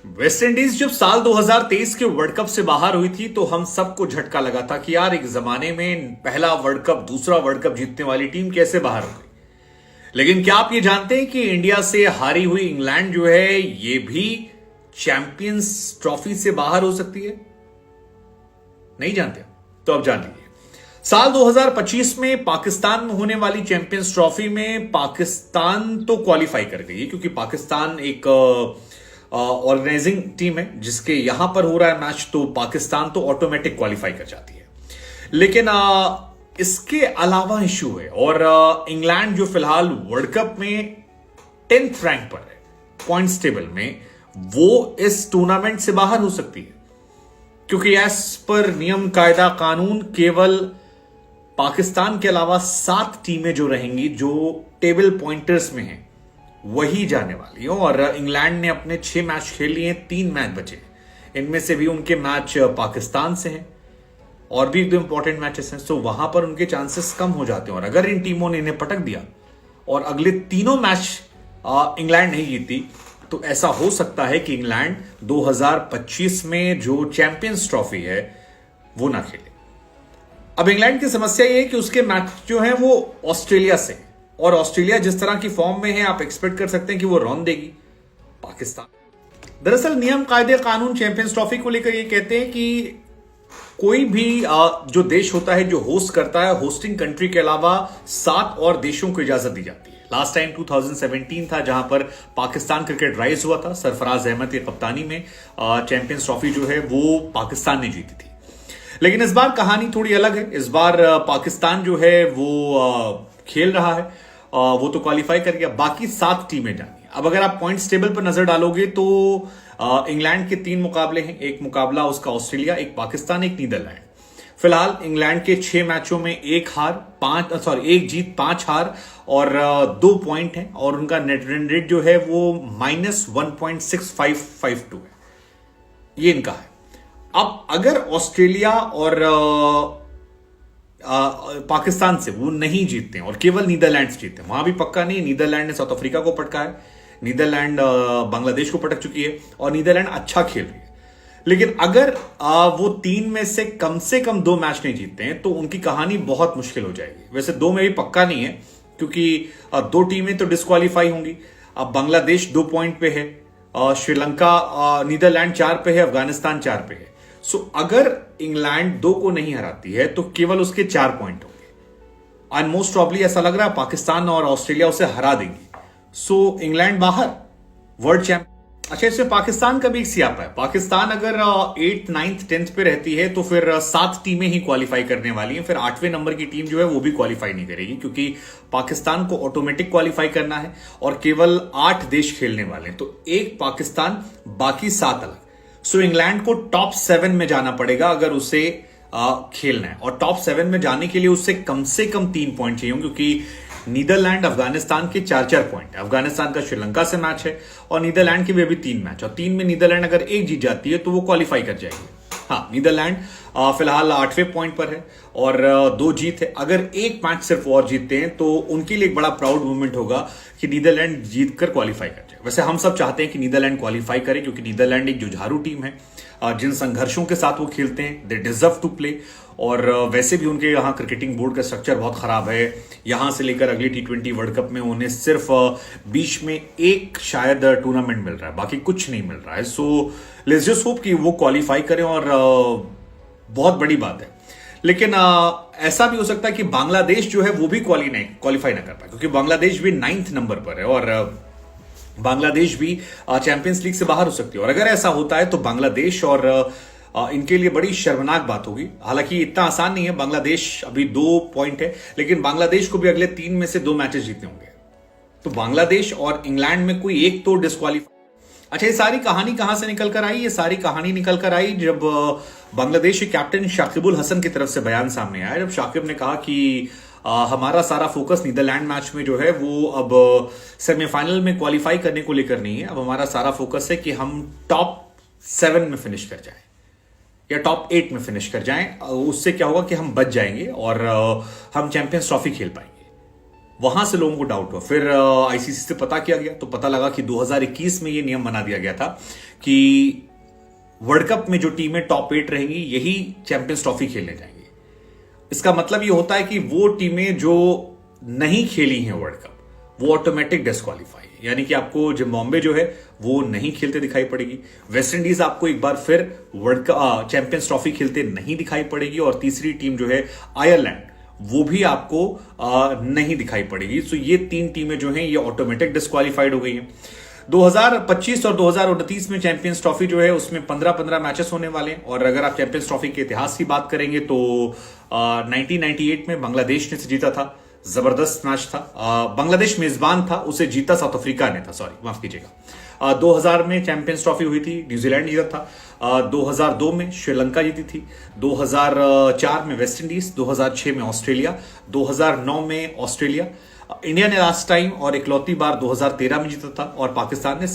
West Indies जब साल 2023 के वर्ल्ड कप से बाहर हुई थी तो हम सबको झटका लगा था कि यार एक जमाने में पहला वर्ल्ड कप दूसरा वर्ल्ड कप जीतने वाली टीम कैसे बाहर हो गई। लेकिन क्या आप ये जानते हैं कि इंडिया से हारी हुई इंग्लैंड जो है ये भी चैंपियंस ट्रॉफी से बाहर हो सकती है? नहीं जानते तो अब जान लीजिए। साल 2025 में पाकिस्तान में होने वाली चैंपियंस ट्रॉफी में पाकिस्तान तो क्वालिफाई कर गई क्योंकि पाकिस्तान एक ऑर्गेनाइजिंग टीम है जिसके यहां पर हो रहा है मैच, तो पाकिस्तान तो ऑटोमेटिक क्वालिफाई कर जाती है। लेकिन इसके अलावा इश्यू है और इंग्लैंड जो फिलहाल वर्ल्ड कप में 10th रैंक पर है पॉइंट्स टेबल में, वो इस टूर्नामेंट से बाहर हो सकती है क्योंकि एज पर नियम कायदा कानून केवल पाकिस्तान के अलावा 7 टीमें जो रहेंगी जो टेबल पॉइंटर्स में हैं वही जाने वाली हो। और इंग्लैंड ने अपने 6 मैच खेल लिए, 3 मैच बचे, इनमें से भी उनके मैच पाकिस्तान से हैं और भी 2 इंपॉर्टेंट मैचेस हैं, सो वहां पर उनके चांसेस कम हो जाते हैं। और अगर इन टीमों ने इन्हें पटक दिया और अगले तीनों मैच इंग्लैंड नहीं जीती तो ऐसा हो सकता है कि इंग्लैंड 2025 में जो चैंपियंस ट्रॉफी है वो ना खेले। अब इंग्लैंड की समस्या ये है कि उसके मैच जो है वो ऑस्ट्रेलिया से, और ऑस्ट्रेलिया जिस तरह की फॉर्म में है आप एक्सपेक्ट कर सकते हैं कि वो रौंद देगी पाकिस्तान। दरअसल नियम कायदे कानून चैंपियंस ट्रॉफी को लेकर ये कहते हैं कि कोई भी जो देश होता है जो होस्ट करता है, होस्टिंग कंट्री के अलावा 7 और देशों को इजाजत दी जाती है। लास्ट टाइम 2017 था जहां पर पाकिस्तान क्रिकेट राइज हुआ था, सरफराज अहमद की कप्तानी में चैंपियंस ट्रॉफी जो है वो पाकिस्तान ने जीती थी। लेकिन इस बार कहानी थोड़ी अलग है। इस बार पाकिस्तान जो है वो खेल रहा है, वो तो क्वालिफाई कर गया, बाकी 7 टीमें जानी। अब अगर आप पॉइंट्स टेबल पर नजर डालोगे तो इंग्लैंड के 3 मुकाबले हैं, एक मुकाबला उसका ऑस्ट्रेलिया, एक पाकिस्तान, एक नीदरलैंड। फिलहाल इंग्लैंड के 6 मैचों में 1 जीत 5 हार और 2 पॉइंट है और उनका नेट रन रेट जो है वो -1.6552 है, ये इनका है। अब अगर ऑस्ट्रेलिया और पाकिस्तान से वो नहीं जीतते हैं और केवल नीदरलैंड जीतते हैं, वहां भी पक्का नहीं, नीदरलैंड ने साउथ अफ्रीका को पटका है, नीदरलैंड बांग्लादेश को पटक चुकी है और नीदरलैंड अच्छा खेल रही है। लेकिन अगर वो 3 में से कम 2 मैच नहीं जीतते हैं तो उनकी कहानी बहुत मुश्किल हो जाएगी। वैसे 2 में भी पक्का नहीं है क्योंकि 2 टीमें तो डिस्क्वालीफाई होंगी। अब बांग्लादेश 2 पॉइंट पे है, श्रीलंका, नीदरलैंड 4 पे है, अफगानिस्तान 4 पे है। सो अगर इंग्लैंड 2 को नहीं हराती है तो केवल उसके 4 पॉइंट होंगे एंड मोस्ट प्रॉब्ली ऐसा लग रहा है पाकिस्तान और ऑस्ट्रेलिया उसे हरा देंगी। सो इंग्लैंड बाहर वर्ल्ड चैंपियन। अच्छा, इसमें पाकिस्तान का भी एक सियापा है। पाकिस्तान अगर 8th 9th 10th पे रहती है तो फिर 7 टीमें ही क्वालिफाई करने वाली हैं, फिर 8वें नंबर की टीम जो है वो भी क्वालिफाई नहीं करेगी क्योंकि पाकिस्तान को ऑटोमेटिक क्वालिफाई करना है और केवल 8 देश खेलने वाले हैं, तो एक पाकिस्तान बाकी 7 अलग। सो इंग्लैंड को टॉप 7 में जाना पड़ेगा अगर उसे खेलना है, और टॉप 7 में जाने के लिए उससे कम 3 पॉइंट चाहिए क्योंकि नीदरलैंड अफगानिस्तान के 4 पॉइंट है। अफगानिस्तान का श्रीलंका से मैच है और नीदरलैंड के भी अभी 3 मैच, और 3 में नीदरलैंड अगर 1 जीत जाती है तो वो क्वालिफाई कर जाएगी। हाँ, नीदरलैंड फिलहाल 8वें पॉइंट पर है और 2 जीत है। अगर 1 मैच सिर्फ और जीतते हैं तो उनके लिए एक बड़ा प्राउड मोमेंट होगा कि नीदरलैंड जीत कर क्वालिफाई कर जाए। वैसे हम सब चाहते हैं कि नीदरलैंड क्वालिफाई करे क्योंकि नीदरलैंड एक जुझारू टीम है, जिन संघर्षों के साथ वो खेलते हैं दे डिजर्व टू प्ले। और वैसे भी उनके यहाँ क्रिकेटिंग बोर्ड का स्ट्रक्चर बहुत खराब है। यहां से लेकर अगली T20 वर्ल्ड कप में उन्हें सिर्फ बीच में एक शायद टूर्नामेंट मिल रहा है, बाकी कुछ नहीं मिल रहा है। सो लेट्स जस्ट होप कि वो क्वालिफाई करें और बहुत बड़ी बात है। लेकिन ऐसा भी हो सकता है कि बांग्लादेश जो है वो भी क्वालिफाई ना कर पाए क्योंकि बांग्लादेश भी 9th नंबर पर है और बांग्लादेश भी चैंपियंस लीग से बाहर हो सकती है। और अगर ऐसा होता है तो बांग्लादेश और इनके लिए बड़ी शर्मनाक बात होगी। हालांकि इतना आसान नहीं है, बांग्लादेश अभी 2 पॉइंट है, लेकिन बांग्लादेश को भी अगले 3 में से 2 मैचेस जीतने होंगे, तो बांग्लादेश और इंग्लैंड में कोई एक तो डिस्क्वालीफाई। अच्छा, ये सारी कहानी कहां से निकल कर आई? ये सारी कहानी निकल कर आई जब बांग्लादेश के कैप्टन शाकिबुल हसन की तरफ से बयान सामने आया, जब शाकिब ने कहा कि हमारा सारा फोकस नीदरलैंड मैच में जो है वो अब सेमीफाइनल में क्वालिफाई करने को लेकर नहीं है। अब हमारा सारा फोकस है कि हम टॉप 7 में फिनिश कर जाएं या टॉप 8 में फिनिश कर जाएं। उससे क्या होगा कि हम बच जाएंगे और हम चैंपियंस ट्रॉफी खेल पाएंगे। वहां से लोगों को डाउट हुआ, फिर आईसीसी से पता किया गया तो पता लगा कि 2021 में यह नियम बना दिया गया था कि वर्ल्ड कप में जो टीमें टॉप 8 रहेंगी यही चैंपियंस ट्रॉफी खेलने जाएंगी। इसका मतलब ये होता है कि वो टीमें जो नहीं खेली हैं वर्ल्ड कप वो ऑटोमेटिक डिस्क्वालीफाई है, यानी कि आपको जिम्बाब्वे जो है वो नहीं खेलते दिखाई पड़ेगी, वेस्ट इंडीज आपको एक बार फिर वर्ल्ड कप चैंपियंस ट्रॉफी खेलते नहीं दिखाई पड़ेगी, और तीसरी टीम जो है आयरलैंड वो भी आपको नहीं दिखाई पड़ेगी। सो ये 3 टीमें जो हैं ये ऑटोमेटिक डिस्क्वालीफाइड हो गई हैं। 2025 और 2029 में चैंपियंस ट्रॉफी जो है उसमें 15-15 मैचेस होने वाले हैं, और अगर आप चैंपियंस ट्रॉफी के इतिहास की बात करेंगे तो 1998 में बांग्लादेश ने जीता था, जबरदस्त मैच था। बांग्लादेश मेजबान था, उसे जीता साउथ अफ्रीका ने था, सॉरी माफ कीजिएगा। 2000 में चैंपियंस ट्रॉफी हुई थी, न्यूजीलैंड जीता था। 2002 में श्रीलंका जीती थी, 2004 में वेस्ट इंडीज, 2006 में ऑस्ट्रेलिया, 2009 में ऑस्ट्रेलिया। इंडिया ने लास्ट टाइम और इकलौती बार 2013 में जीता था, और पाकिस्तान ने